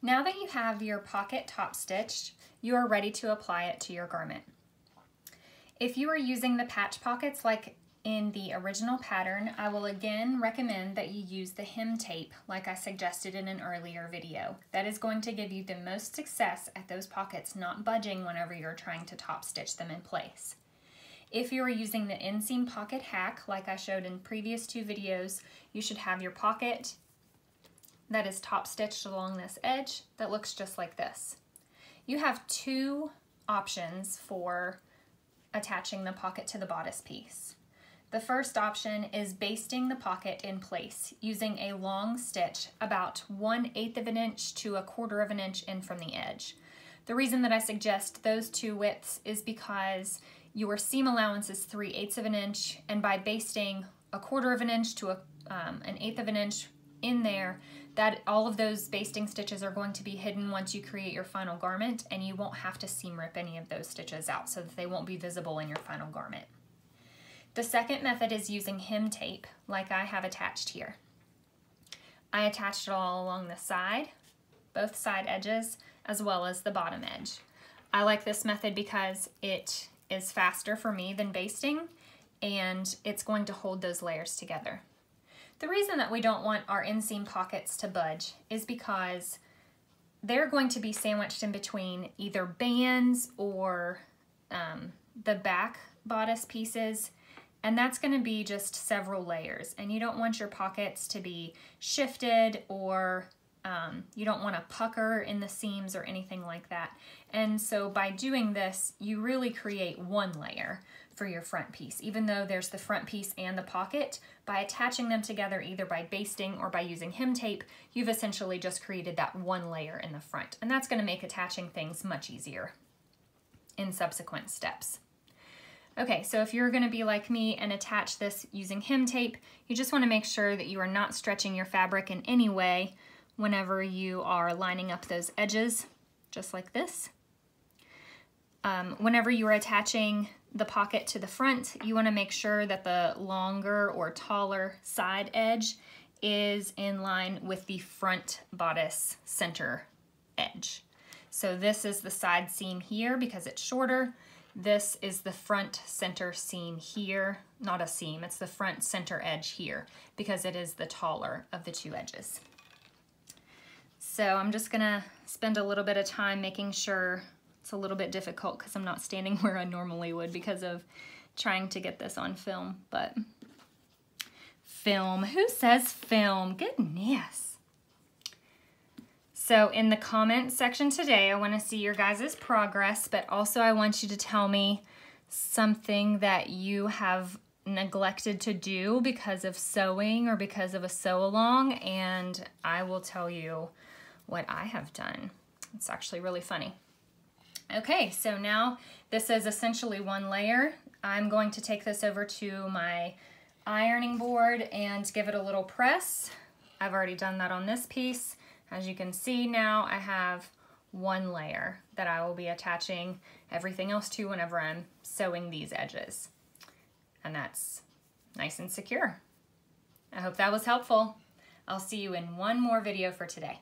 Now that you have your pocket top stitched, you are ready to apply it to your garment. If you are using the patch pockets like in the original pattern, I will again recommend that you use the hem tape like I suggested in an earlier video. That is going to give you the most success at those pockets not budging whenever you're trying to top stitch them in place. If you are using the inseam pocket hack like I showed in previous two videos, you should have your pocket that is top stitched along this edge that looks just like this. You have two options for attaching the pocket to the bodice piece. The first option is basting the pocket in place using a long stitch about 1/8 of an inch to 1/4 of an inch in from the edge. The reason that I suggest those two widths is because your seam allowance is 3/8 of an inch, and by basting 1/4 of an inch to 1/8 of an inch in there, that all of those basting stitches are going to be hidden once you create your final garment, and you won't have to seam rip any of those stitches out so that they won't be visible in your final garment. The second method is using hem tape like I have attached here. I attached it all along the side, both side edges, as well as the bottom edge. I like this method because it is faster for me than basting, and it's going to hold those layers together. The reason that we don't want our inseam pockets to budge is because they're going to be sandwiched in between either bands or the back bodice pieces, and that's going to be just several layers, and you don't want your pockets to be shifted, or you don't want to pucker in the seams or anything like that. And so by doing this, you really create one layer for your front piece. Even though there's the front piece and the pocket, by attaching them together either by basting or by using hem tape, you've essentially just created that one layer in the front. And that's going to make attaching things much easier in subsequent steps. Okay, so if you're going to be like me and attach this using hem tape, you just want to make sure that you are not stretching your fabric in any way whenever you are lining up those edges, just like this. Whenever you are attaching the pocket to the front, you want to make sure that the longer or taller side edge is in line with the front bodice center edge. So this is the side seam here because it's shorter. This is the front center seam here, not a seam, it's the front center edge here because it is the taller of the two edges. So I'm just gonna spend a little bit of time making sure. It's a little bit difficult because I'm not standing where I normally would because of trying to get this on film, but film, who says film? Goodness. So in the comments section today, I want to see your guys' progress, but also I want you to tell me something that you have neglected to do because of sewing or because of a sew along, and I will tell you what I have done. It's actually really funny. Okay, so now this is essentially one layer. I'm going to take this over to my ironing board and give it a little press. I've already done that on this piece. As you can see now, I have one layer that I will be attaching everything else to whenever I'm sewing these edges. And that's nice and secure. I hope that was helpful. I'll see you in one more video for today.